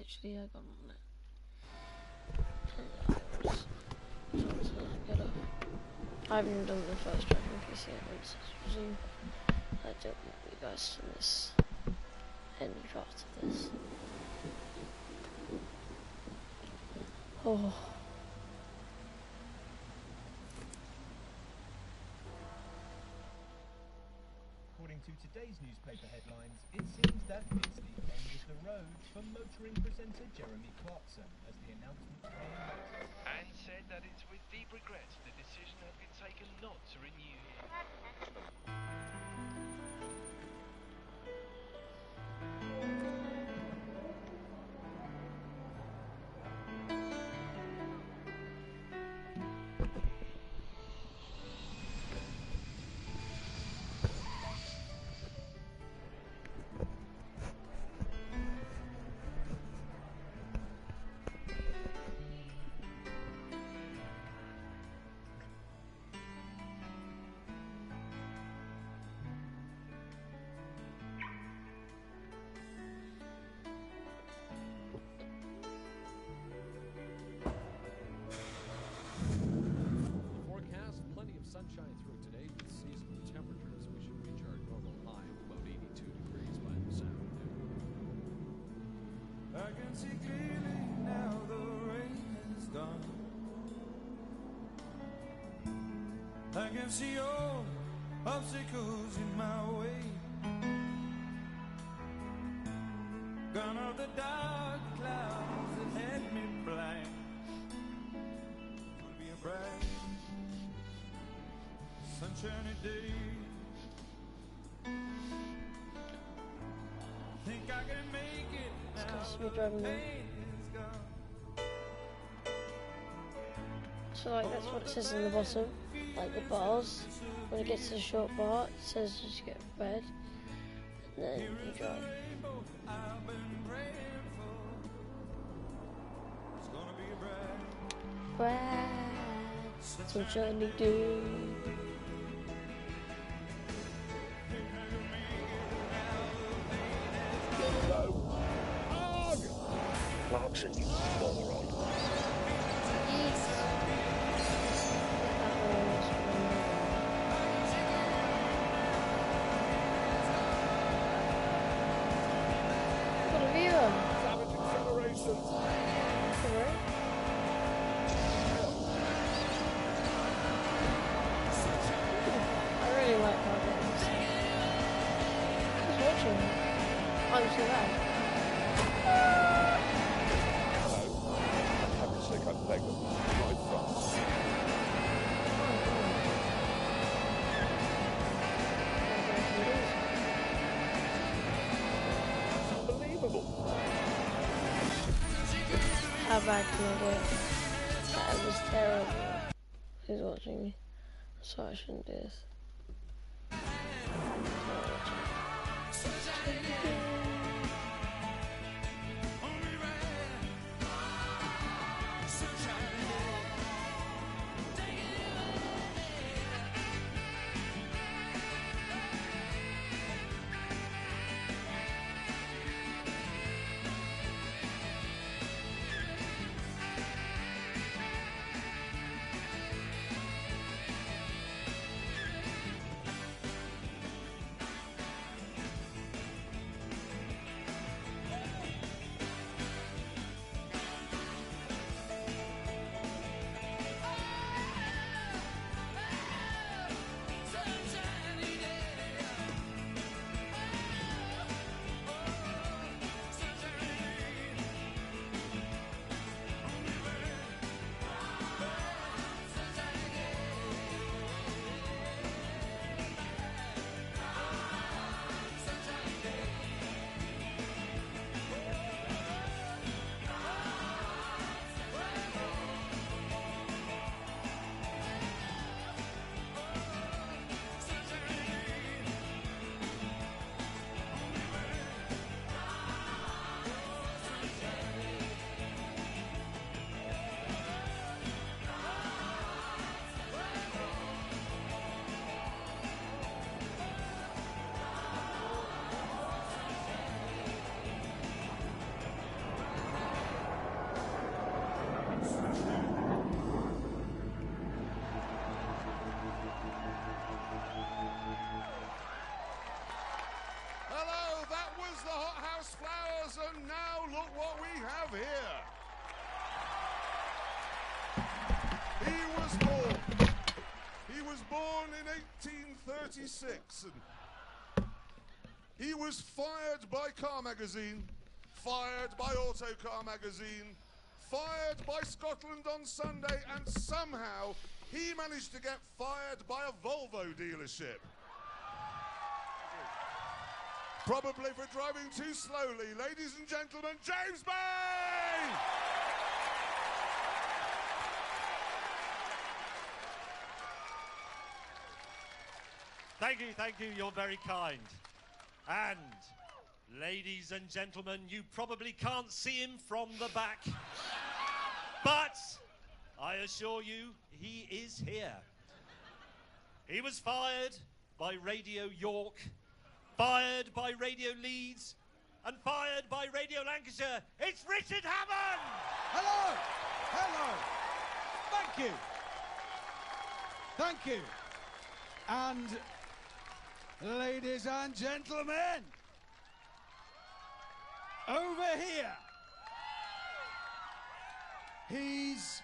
literally gone on it. And I was trying to get off. I haven't even done the first driving PC yet. When it says resume, I don't want you guys to miss any part of this. Oh. According to today's newspaper headlines, it seems that it's the end of the road for motoring presenter Jeremy Clarkson, as the announcement came later. And said that it's with deep regret the decision has been taken not to renew him. Sunshine through today with seasonal temperatures. We should reach our normal high of about 82 degrees by this afternoon. I can see clearly now the rain is gone. I can see all obstacles in my way. Gone are the dark clouds that had me blind. Will be a bright sunshiny day. Think I can make it It's now. supposed to be driving now. Pain is gone. So like that's what it says in the bottom, like the bars. When it gets to the short bar, it says just get red, and then you drive. Rainbow I've been praying for. It's gonna be a bright Bright sunshiny day. Clarkson, you moron. What a viewer! Savage acceleration. Alright. I really like how it is. Who's watching? I'm so bad. Heaven's sake, I beg them. Right front. Unbelievable. How bad can I get? That was terrible. Who's watching me? Sorry, I shouldn't do this. And now look what we have here. He was born in 1836, and he was fired by Car Magazine, fired by Autocar Magazine, fired by Scotland on Sunday, and somehow he managed to get fired by a Volvo dealership. Probably for driving too slowly. Ladies and gentlemen, James Bay! Thank you, you're very kind. And, ladies and gentlemen, you probably can't see him from the back, but I assure you, he is here. He was fired by Radio York, fired by Radio Leeds, and fired by Radio Lancashire. It's Richard Hammond! Hello! Hello! Thank you! Thank you! And, ladies and gentlemen, over here, he's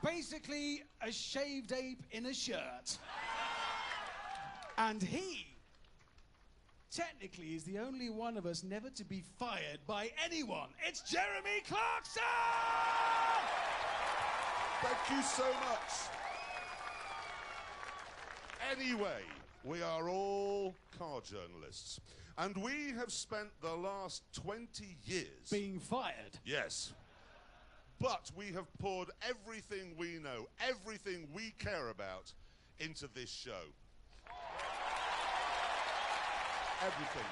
basically a shaved ape in a shirt. And he, technically, is the only one of us never to be fired by anyone. It's Jeremy Clarkson! Thank you so much. Anyway, we are all car journalists, and we have spent the last 20 years being fired. Yes. But we have poured everything we know, everything we care about, into this show. Everything.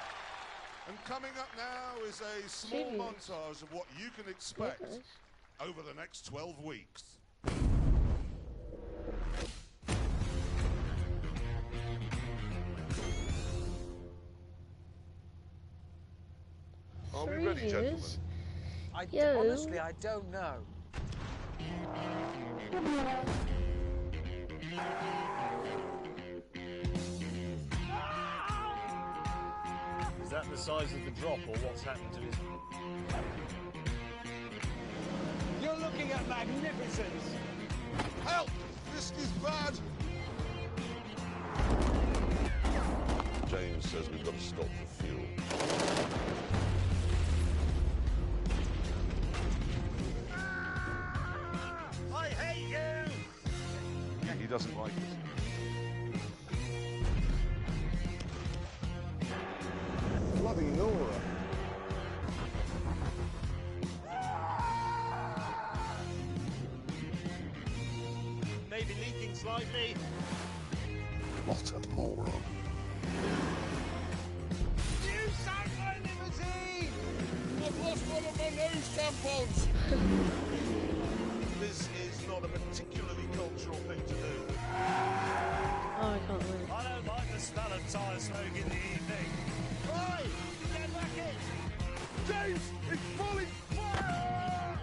And coming up now is a small montage of what you can expect over the next 12 weeks. Are we ready, gentlemen? Honestly, I don't know. Is that the size of the drop, or what's happened to his... You're looking at magnificence! Help! This is bad! James says we've got to stop for fuel. I hate you! He doesn't like it. Bloody Nora. Maybe leaking slightly. What a moron. You sank my limousine! I've lost one of my nose tampons! This is not a particularly cultural thing to do. Oh, I can't wait. I don't like the smell of tyre smoke in the evening. Oi! Get back in! James! It's falling fire!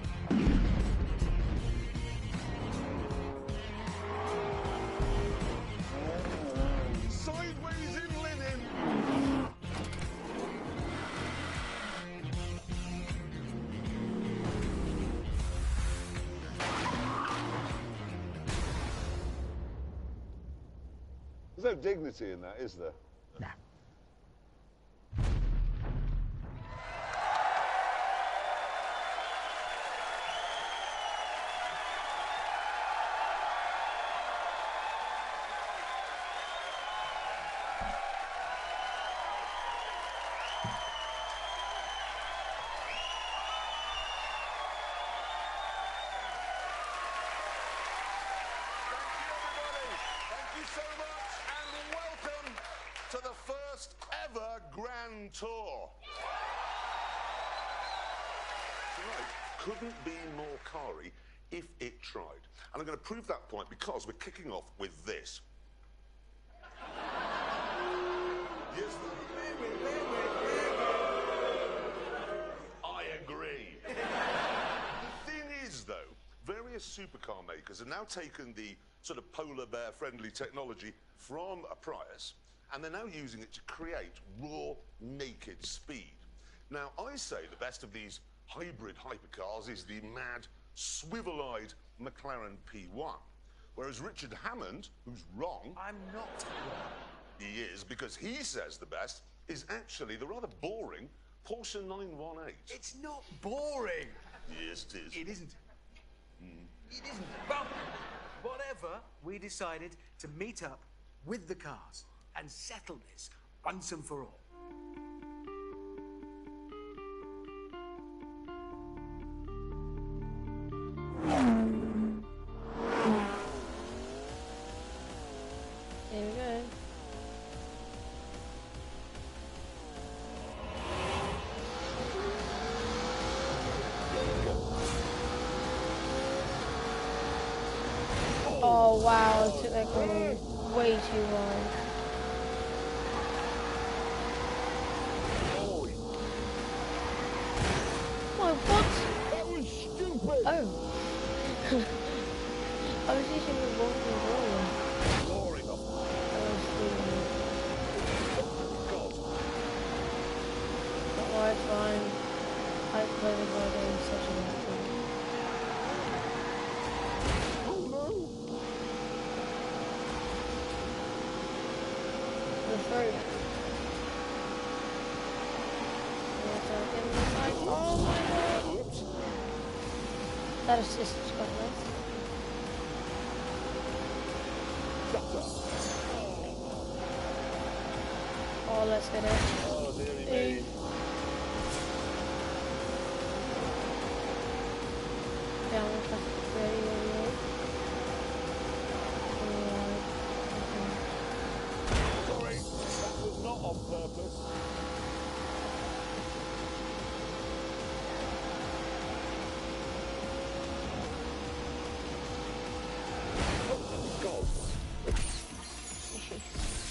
Sideways in linen! There's no dignity in that, is there? No. Thank you so much, and welcome to the first ever Grand Tour. Right, couldn't be more car-y if it tried. And I'm going to prove that point because we're kicking off with this. Yes, I agree. The thing is, though, various supercar makers have now taken the sort of polar bear friendly technology from a Prius, and they're now using it to create raw, naked speed. Now, I say the best of these hybrid hypercars is the mad, swivel-eyed McLaren P1. Whereas Richard Hammond, who's wrong... I'm not wrong. He is, because he says the best is actually the rather boring Porsche 918. It's not boring. Yes, it is. It isn't. It isn't. But whatever, we decided to meet up with the cars and settle this once and for all. Here we go. Oh wow, it took that corner way too long. Oh, what? That was stupid. Oh. I was using the wrong controller. Glory of God. Oh, it's fine. I play the God game such a lot. Oh no. The third. Oh my god. Oops. That assist is quite nice. Oh, let's get it. Oh, dearie me. Down the traffic very, very low. Sorry, that was not on purpose. Oh, God.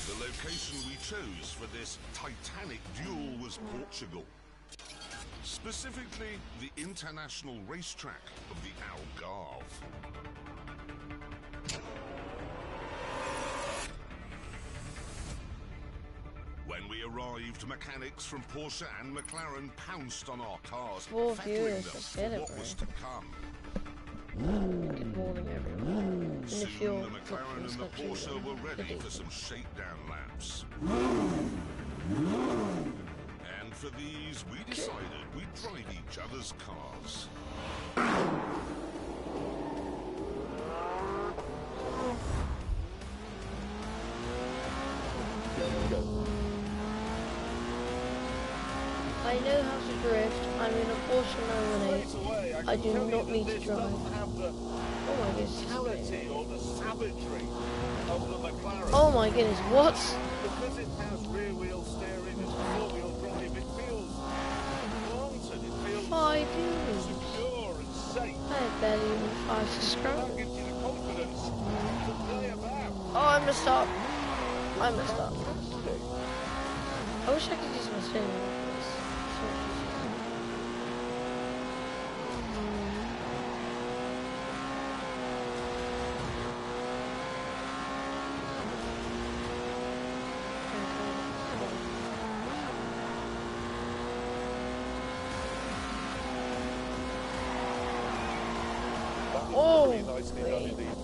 The location we chose for this titanic duel was Portugal. Specifically, the international racetrack of the Algarve. When we arrived, mechanics from Porsche and McLaren pounced on our cars, fettling them for what was to come. Good morning, everyone. Soon the McLaren and the Porsche were ready for some shakedown laps. And for these, we decided we'd drive each other's cars. I know how to drift. I'm in a Porsche 918. I do not need to drive. Oh my goodness. Or the savagery of the McLaren. Oh my goodness, what? Because it has rear wheel steering and four-wheel drive, it feels wanted, it feels secure and safe. I had barely even 5 subscribers. That gives you the confidence to play about. Oh, I messed up. I messed up. I wish I could use my steering wheel for this. Oh, very nicely done indeed.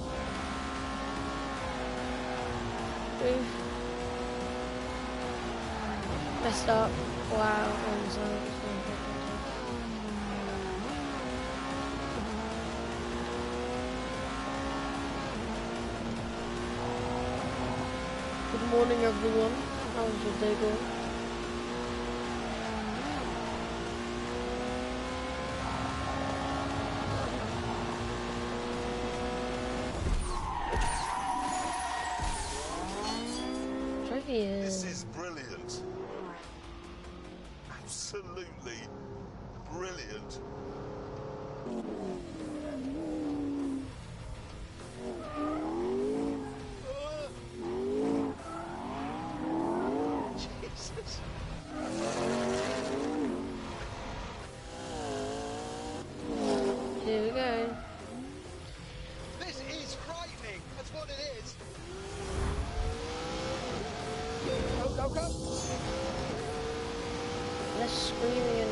Messed up. Wow. I'm sorry. Good morning, everyone. How's your day going? This is brilliant. Absolutely brilliant. Jesus. Here we go. This is frightening. That's what it is. Go, go, go. Less screaming and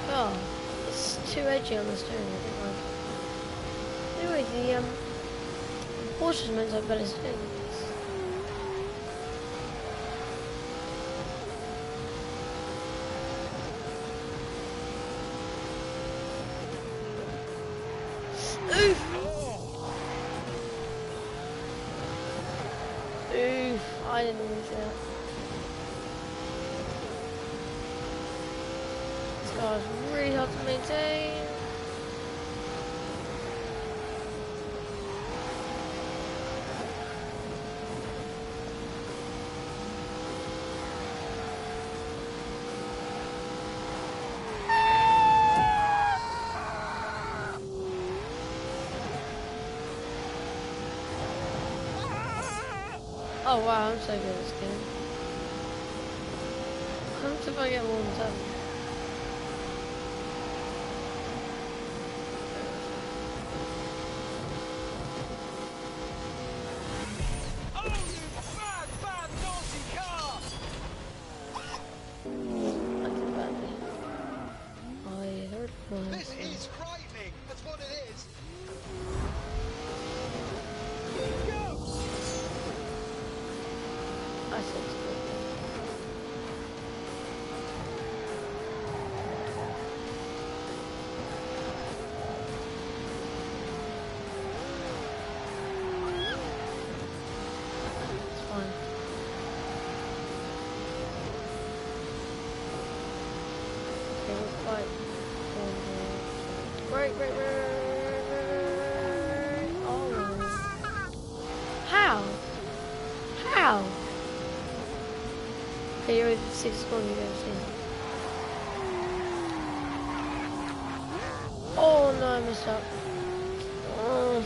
car. It's too edgy on the steering, I don't like it. Anyway, the Porsche's meant to have better steering. Oof! Oof! I didn't mean that. This car's really hard to maintain. Oh wow, I'm so good at this game. How much if I get more than 7? Oh, you bad, bad, naughty car! I did badly. I hurt my This is frightening. That's what it is. Go! I said it's good. It's fine. Okay, we're quite. Right. Oh. How? How? Okay, you're over 6 score, you don't see. Oh no, I messed up. Oh.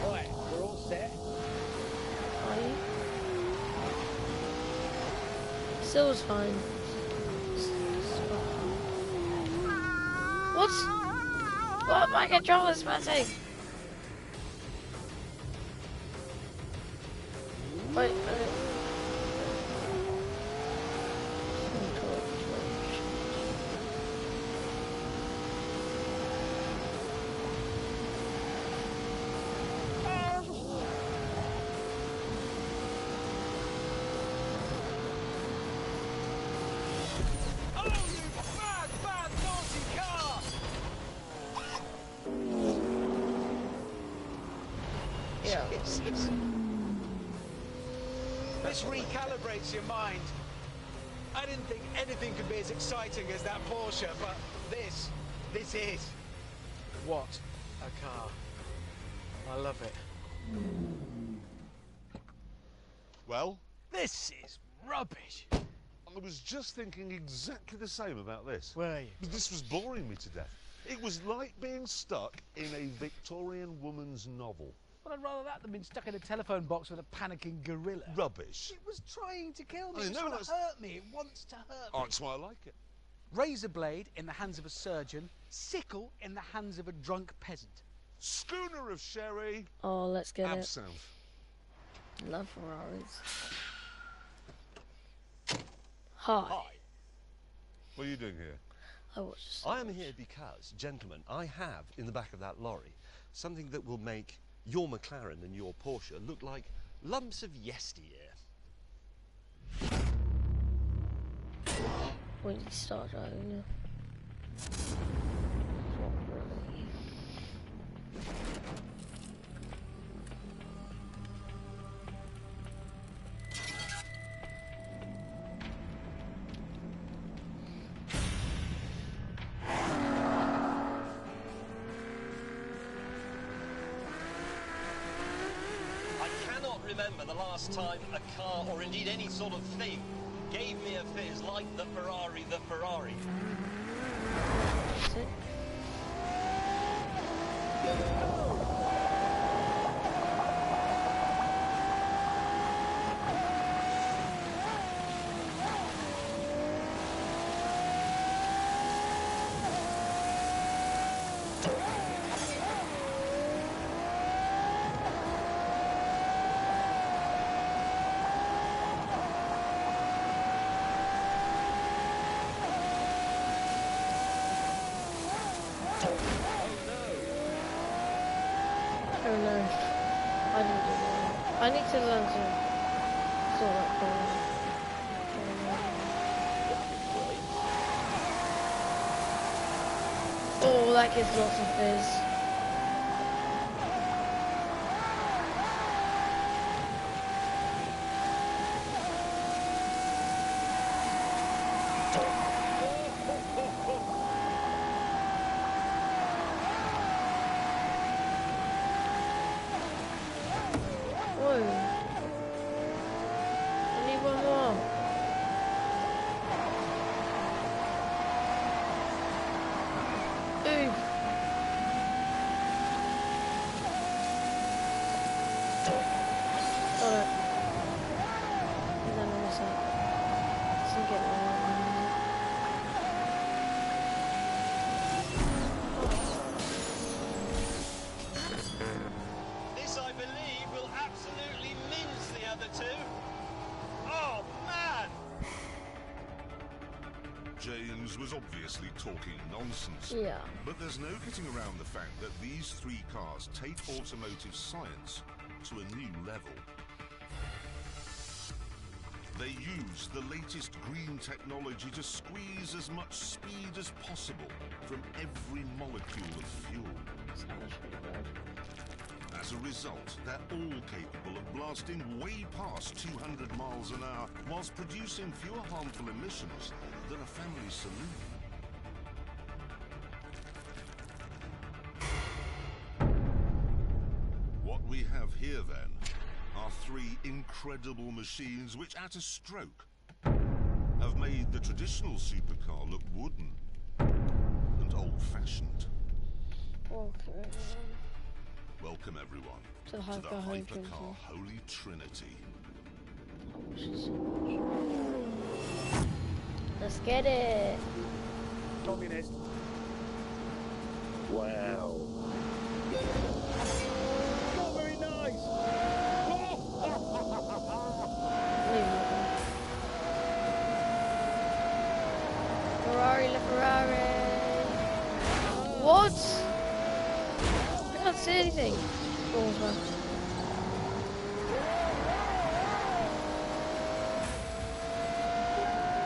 Right, we're all set. Are you? Silver's fine. What? What? My controller's messing. Wait. Oh, you bad, bad, naughty car! Yeah. This recalibrates your mind. I didn't think anything could be as exciting as that Porsche, but this is what a car. I love it. Well, This is rubbish. I was just thinking exactly the same about this. Were you? But this was boring me to death. It was like being stuck in a Victorian woman's novel. Well, I'd rather that than being stuck in a telephone box with a panicking gorilla. Rubbish. It was trying to kill me. I It was know, trying to that's- hurt me. It wants to hurt me. Oh, that's why I like it. Razor blade in the hands of a surgeon, sickle in the hands of a drunk peasant. Schooner of sherry. Oh, let's get it. Absinthe. Love Ferraris. Hi. What are you doing here? I watched. I am here because, gentlemen, I have in the back of that lorry something that will make your McLaren and your Porsche look like lumps of yesteryear. When you start driving. I cannot remember the last time a car, or indeed any sort of thing, gave me a fizz like the Ferrari. That's it. Oh no, I didn't do that. I need to learn to sort that corner. Oh, that gives lots of fizz. This, I believe, will absolutely mince the other two. Oh, man! James was obviously talking nonsense. Yeah. But there's no getting around the fact that these three cars take automotive science to a new level. They use the latest green technology to squeeze as much speed as possible from every molecule of fuel. As a result, they're all capable of blasting way past 200 miles an hour whilst producing fewer harmful emissions than a family saloon. What we have here, then, are three incredible machines which, at a stroke, have made the traditional supercar look wooden and old-fashioned. Welcome, everyone, to the Hypercar Holy Trinity. Let's get it. Communist. Wow. Not very nice. Ferrari, LaFerrari. What? I can't see anything. Oh, well.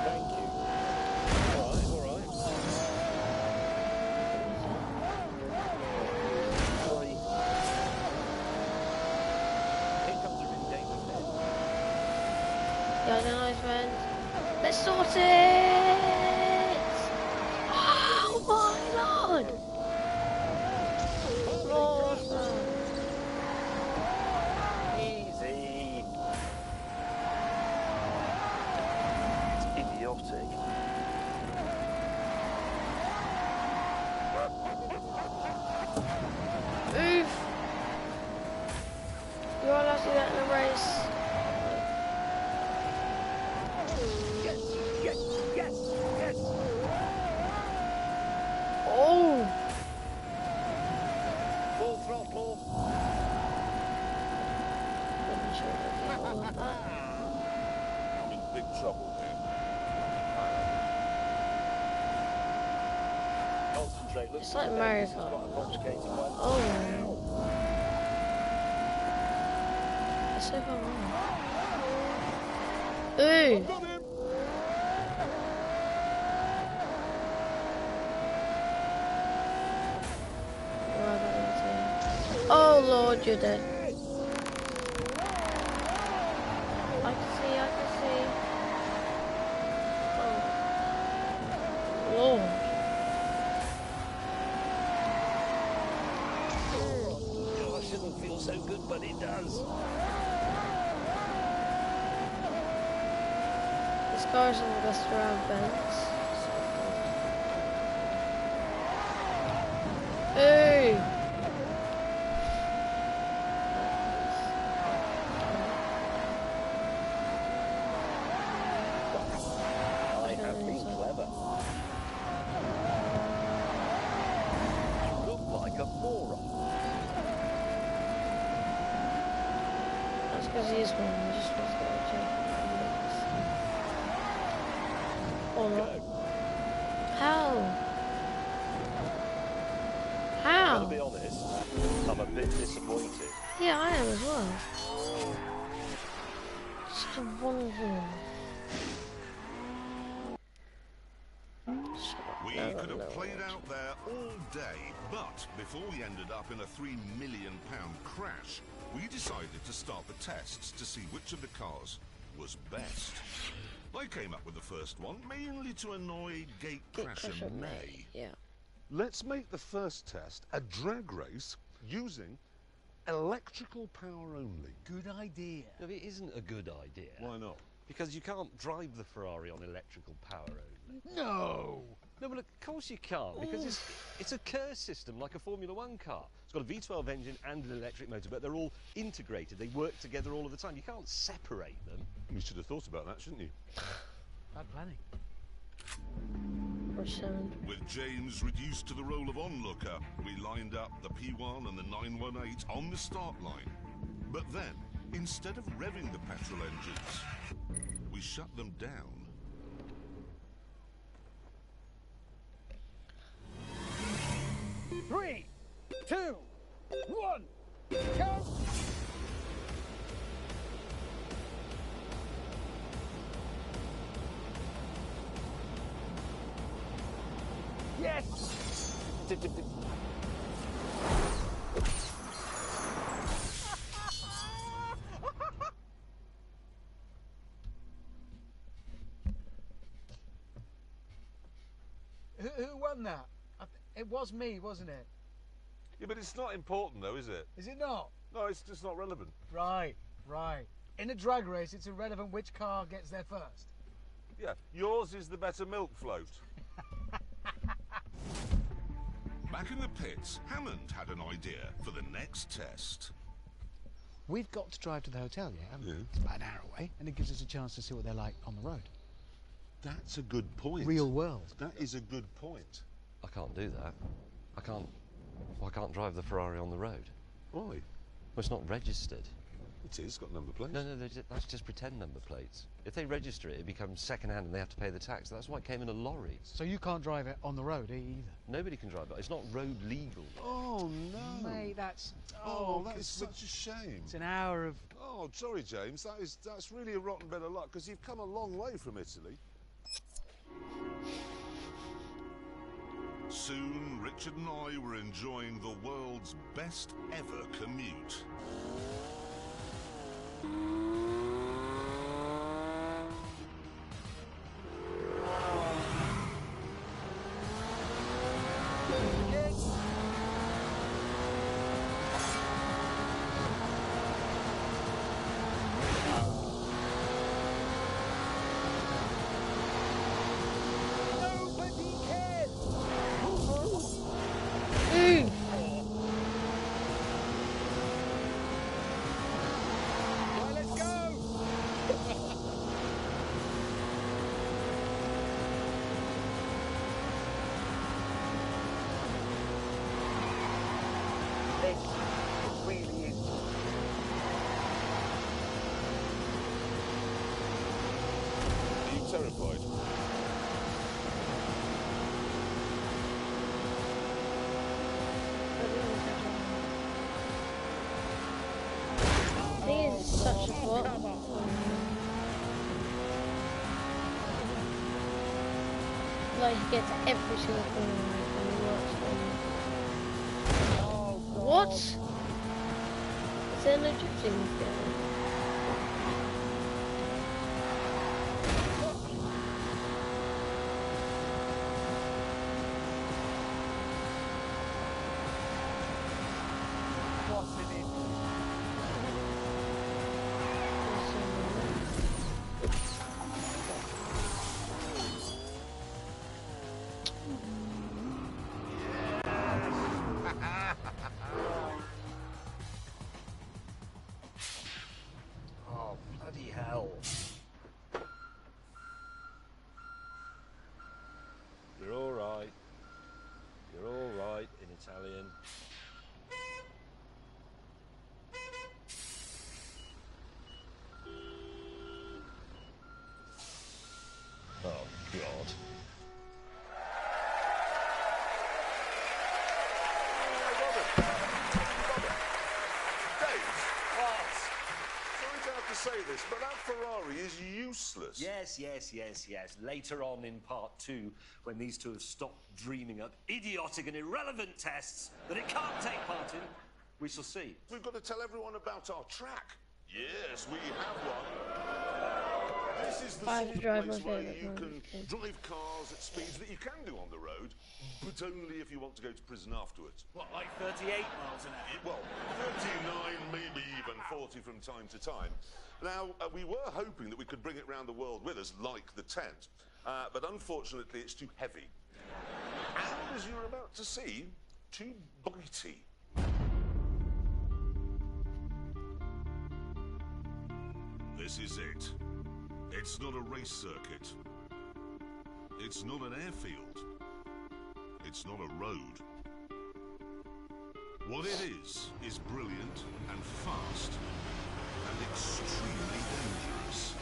Thank you. All right. Sorry. Here comes a really dangerous bit. Yeah, no, nice man. Let's sort it! Oh my lord! Awesome. Easy. It's idiotic. Oof! You're allowed to do that in a race. Yes. Oh! Full throttle. Making sure that we get all of that. I'm in big trouble here. Concentrate. Look, It's like Mario this is Kart. quite a complicated one. Oh! That's so far wrong. Ooh! Got him. Oh Lord, you're dead. I can see. Oh. Lord. Oh, that shouldn't feel so good, but it does. This car's in the best around bends. Hey! I have been clever. Good Because he is one, he just wants to go check. Or not. How? How? Gotta be honest, I'm a bit disappointed. Yeah, I am as well. Just a wonderful. We could have played out there all day, but before we ended up in a £3 million crash, we decided to start the tests to see which of the cars was best. I came up with the first one, mainly to annoy Gatecrasher May. Yeah. Let's make the first test a drag race using electrical power only. Good idea. No, it isn't a good idea. Why not? Because you can't drive the Ferrari on electrical power only. No! No, well, of course you can't, because it's a Kerr system, like a Formula One car. It's got a V12 engine and an electric motor, but they're all integrated. They work together all of the time. You can't separate them. You should have thought about that, shouldn't you? Bad planning. With James reduced to the role of onlooker, we lined up the P1 and the 918 on the start line. But then, instead of revving the petrol engines, we shut them down. Three, 2, 1, go! Yes! Who won that? It was me, wasn't it? Yeah, but it's not important though, is it? Is it not? No, it's just not relevant. Right, right. In a drag race, it's irrelevant which car gets there first. Yeah, yours is the better milk float. Back in the pits, Hammond had an idea for the next test. We've got to drive to the hotel, yeah? Yeah. It's about an hour away, and it gives us a chance to see what they're like on the road. That's a good point. Real world. That is a good point. I can't do that. I can't drive the Ferrari on the road. Why? Well, it's not registered. It is, got number plates. No, that's just pretend number plates. If they register it, it becomes second-hand and they have to pay the tax. That's why it came in a lorry. So you can't drive it on the road either? Nobody can drive it. It's not road legal. Oh, no. Mate, that's... Oh, that is such a shame. It's an hour of... Oh, sorry, James. That's really a rotten bit of luck, because you've come a long way from Italy. Soon, Richard and I were enjoying the world's best ever commute. Terrified. He is such a bot. Like he gets every single thing right when he works on. What? Is there no drifting going? Oh, bloody hell. You're all right. You're all right in Italian. is useless. Yes. Later on in part 2, when these two have stopped dreaming up idiotic and irrelevant tests that it can't take part in, we shall see. We've got to tell everyone about our track. Yes, we have one. This is the sort of place where you can drive cars at speeds that you can do on the road, but only if you want to go to prison afterwards. What, like 38 miles an hour? Well, 39, maybe even 40 from time to time. Now, we were hoping that we could bring it round the world with us, like the tent, but unfortunately it's too heavy. And as you're about to see, too bitey. This is it. It's not a race circuit. It's not an airfield. It's not a road. What it is brilliant and fast and extremely dangerous.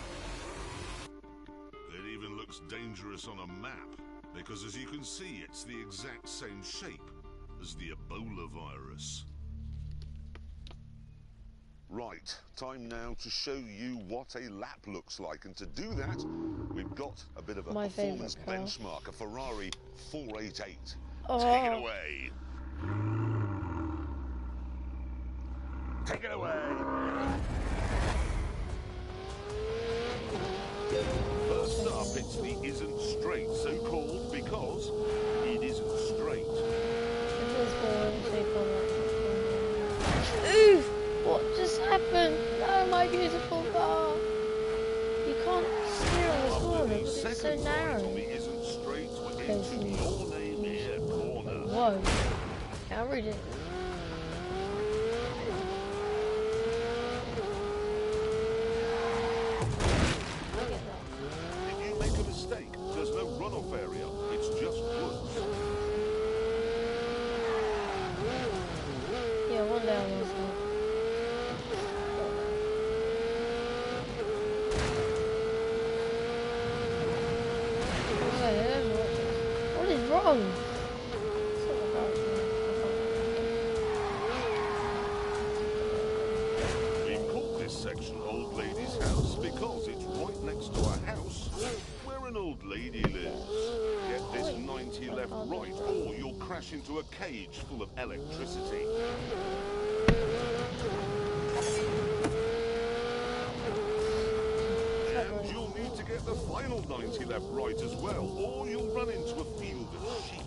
It even looks dangerous on a map, because as you can see, it's the exact same shape as the Ebola virus. Right, time now to show you what a lap looks like, and to do that, we've got a bit of a performance benchmark, a Ferrari 488. Oh. Take it away. Take it away. First up, it's the isn't straight, so called because it isn't straight. Oof! What just happened? Oh, my beautiful car! You can't steer on this corner because it's so narrow. Whoa! Can't read it. If you make a mistake, there's no runoff area. It's just woods. Yeah, one day I was What is wrong? We call this section Old Lady's House because it's right next to a house where an old lady lives. Get this 90 left right, or you'll crash into a cage full of electricity. And you'll need to get the final 90 left right as well, or you'll run into a field of sheep.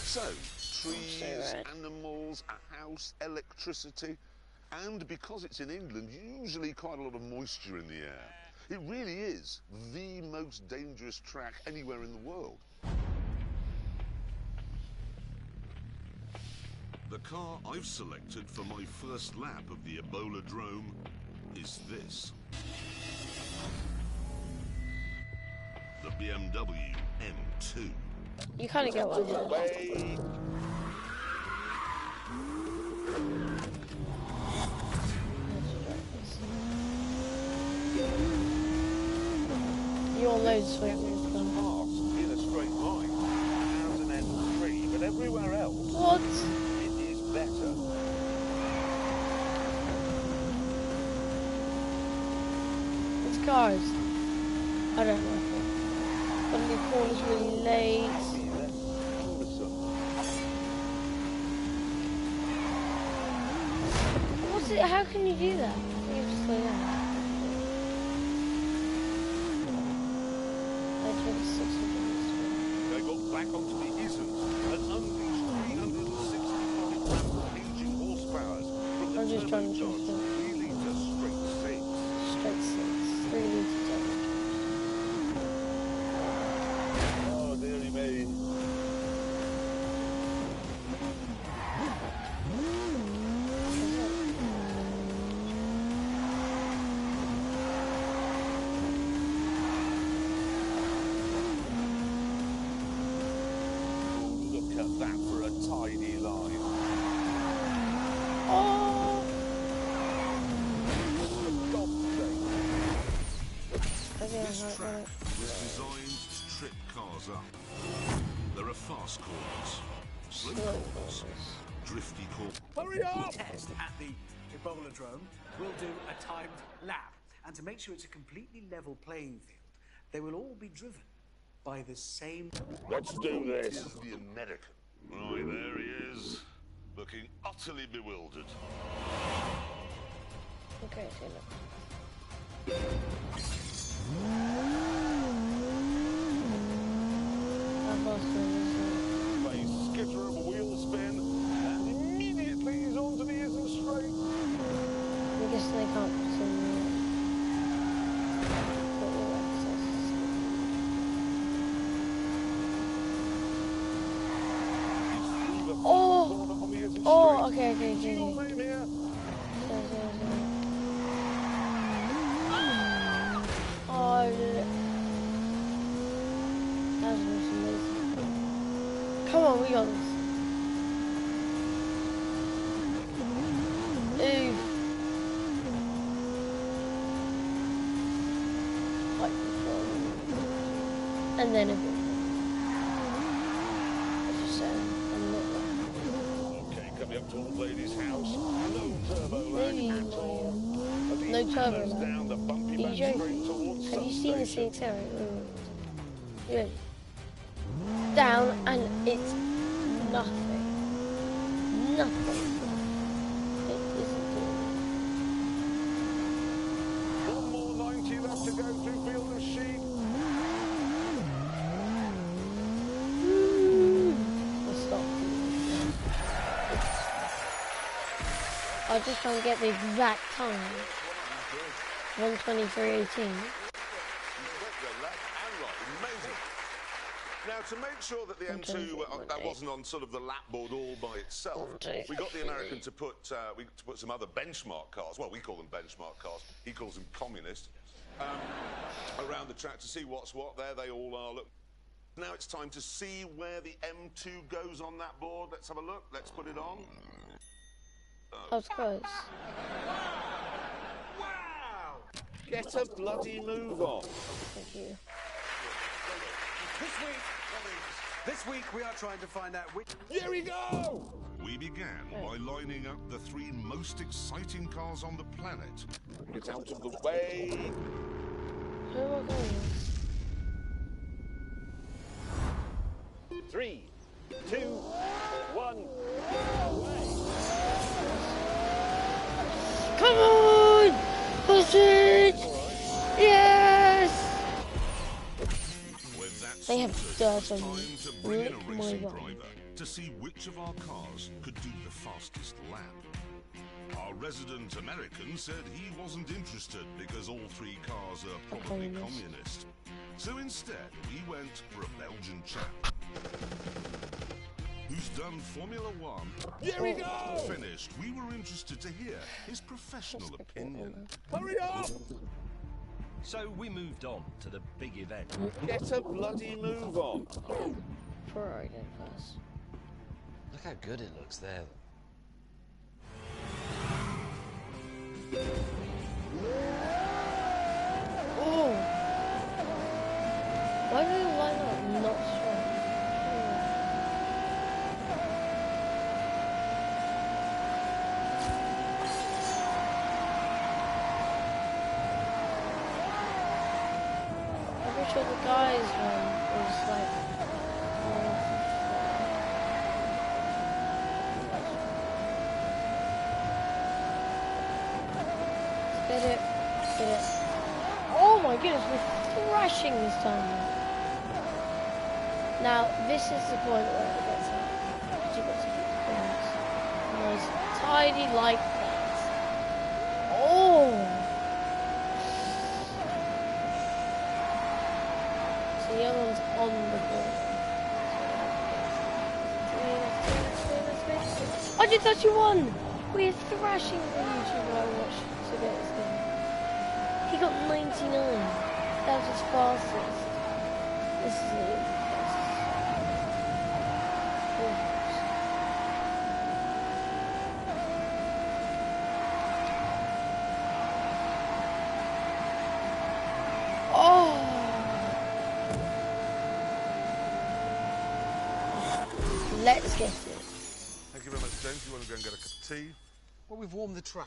So, trees, animals, a house, electricity, and because it's in England, usually quite a lot of moisture in the air. It really is the most dangerous track anywhere in the world. The car I've selected for my first lap of the Ebola Drome is this. The BMW M2. You kind of get one. You all know this way. In a straight line, as an M3, but everywhere else, what? It is better. It's cars. I don't know. But the corner's really late. What's it? How can you do that? You just slow down. They got back onto the isn't and unleashed 365 rampaging horsepowers from the turbocharged 3-litre straight 6. Straight 6. 3 litres. Oh, dearie me. Look at that for a tidy line. Oh! This track was designed to trip cars up. There are fast corners, slow corners, drifty corner. Hurry up! Test at the Ebola drome will do a timed lap. And to make sure it's a completely level playing field, they will all be driven by the same... Let's do this. Here's the American. Right, there he is, looking utterly bewildered. Okay, see you. A skitter of a wheel spin, and immediately he's onto the isn't straight. I guess they can't see me. Oh, okay. Oh, that was amazing. Come on, we got this. Ooh. And then a bit. Coming up to Old Lady's house. No turbo lag at all. No turbo lag. Down the bumpy back straight towards Have you seen the substation. CXR? Yeah. Down and it's nothing. Nothing. It isn't doing. One more 90 left to go through Field of Sheep. I just can't get the exact time. 1:23:18. Now, to make sure that the M2 that wasn't on sort of the lap board all by itself, we got the American to put some other benchmark cars. Well, we call them benchmark cars. He calls them communist. Around the track to see what's what. There they all are. Look. Now it's time to see where the M2 goes on that board. Let's have a look. Let's put it on. I was close. Wow! Get a bloody move on. Thank you. This week we are trying to find out which... Here we go! We began by lining up the 3 most exciting cars on the planet. Get out of the way. Who am I going with? 3, 2, 1, away! Come on! Push it! Yes! They have dirt on me. Lick my bum. To see which of our cars could do the fastest lap. Our resident American said he wasn't interested because all 3 cars are probably communist. So instead, we went for a Belgian chap who's done Formula 1. Here we go! Finished. We were interested to hear his professional opinion. Hurry up! So we moved on to the big event. Get a bloody move on. Ferrari did first. Look how good it looks there. Oh! Why do the lineup not strong? I'm pretty sure the guys one was like... Get it. Get it. Oh my goodness, we're thrashing this time. Now, this is the point where it gets out. You've got to keep the points. Nice, tidy like that. Oh! So the other one's on the board. 131! We're thrashing the YouTuber I watched to get this game. He got 99. That was his fastest. This is the Oh! Let's get it. Thank you very much, James, you want to go and get a cup of tea? Well, we've warmed the track.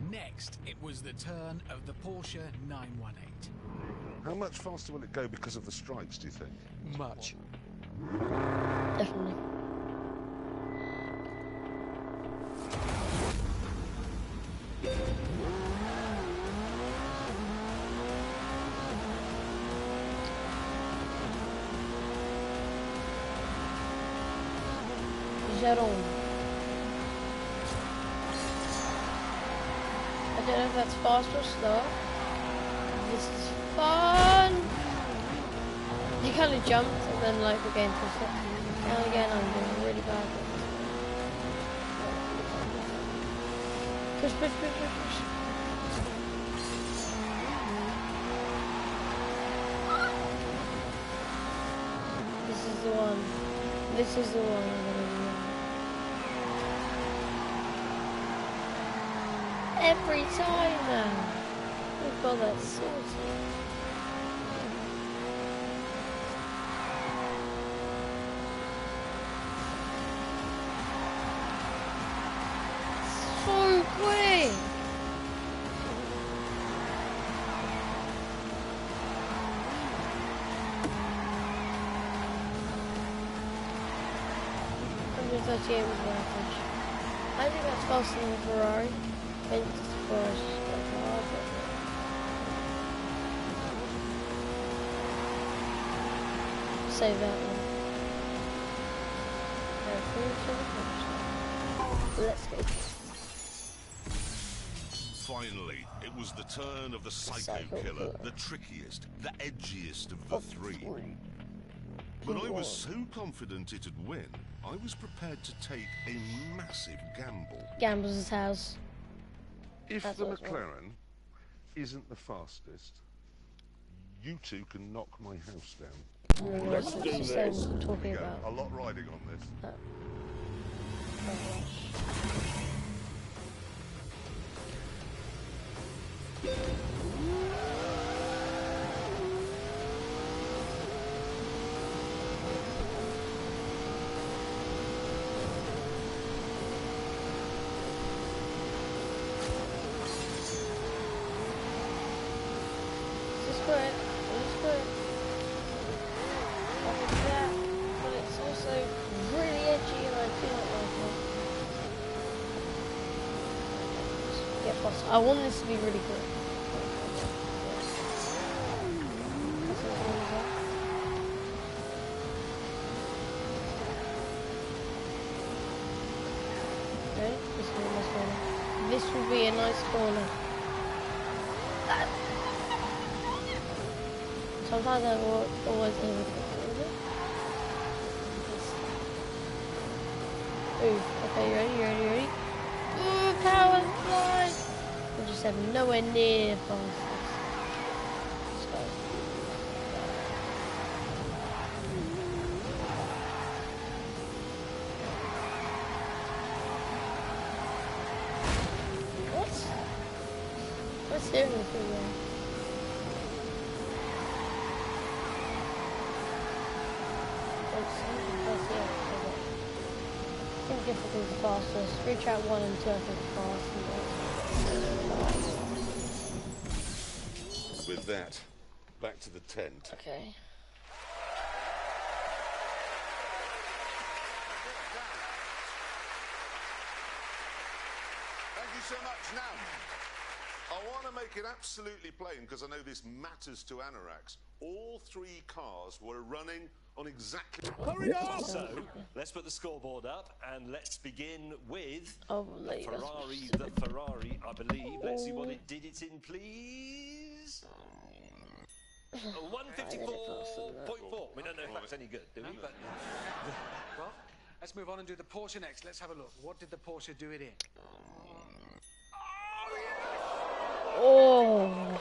Next, it was the turn of the Porsche 918. How much faster will it go because of the stripes, do you think? Much. Definitely. Jérôme. I don't know if that's fast or slow. This is fun! He kind of jumped and then like again pushed it. And again I'm doing really bad. Push, push, push, push, push. This is the one. This is the one I'm gonna do. Every time now. We've got that sorted. So quick! Was average. I think that's faster than the Ferrari. Save that one. Let's go. Finally, it was the turn of the Psycho Killer, the trickiest, the edgiest of the three. When I was so confident it'd win, I was prepared to take a massive gamble. Gambles his house. If the McLaren isn't the fastest, you two can knock my house down. Let's do this. Talking about. A lot riding on this. I want this to be really good. Okay, this will be a nice corner. This will be a nice corner. Sometimes I always overthink it. Ooh, okay, you ready? Ooh, power slide! We just have nowhere near fastest. Let's go. What? What's steering wheel there? I think difficulty is fastest. Reach out 1 and 2 I think fast. With that, back to the tent. Okay. Thank you so much. Now, I want to make it absolutely plain, because I know this matters to Anorax. All 3 cars were running on exactly... Hurry up! So, let's put the scoreboard up, and let's begin with the Ferrari, I believe. Let's see what it did it in, please. 154.4. We don't know if that's any good, do we? But, well, let's move on and do the Porsche next. Let's have a look. What did the Porsche do it in? Oh!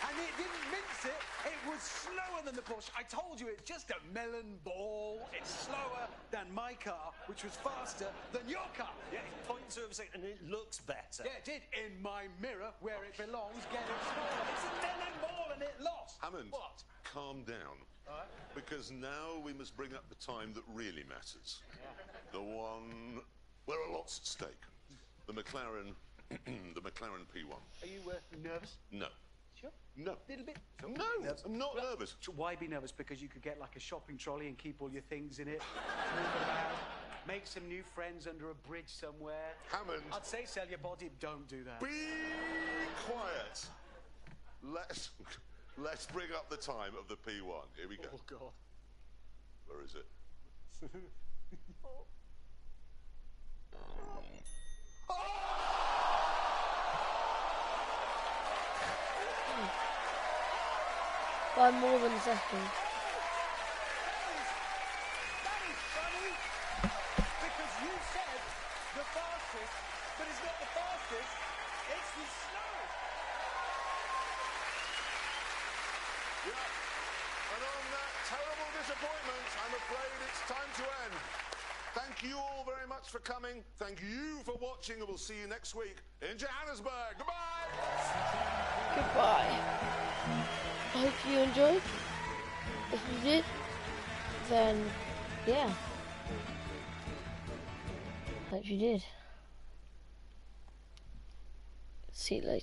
And it didn't mince it, it was slower than the Porsche. I told you, it's just a melon ball. It's slower than my car, which was faster than your car. Yeah, it's 0.2 of a second, and it looks better. Yeah, it did. In my mirror, where it belongs, getting smaller. It's a melon ball, and it lost. Hammond, What? calm down. All right. Because now we must bring up the time that really matters. The one where a lot's at stake. The McLaren, the McLaren P1. Are you nervous? No. Sure? No. A little bit? No, I'm not nervous. Why be nervous? Because you could get like a shopping trolley and keep all your things in it. Move it about, make some new friends under a bridge somewhere. Hammond. I'd say sell your body. Don't do that. Be quiet. Let's bring up the time of the P1. Here we go. Oh, God. Where is it? By more than a second. That is funny. Because you said the fastest, but it's not the fastest. It's the slowest. Yeah. And on that terrible disappointment, I'm afraid it's time to end. Thank you all very much for coming. Thank you for watching, and we'll see you next week in Johannesburg. Goodbye. Goodbye. I hope you enjoyed. If you did, then yeah. Hope you did. See you later.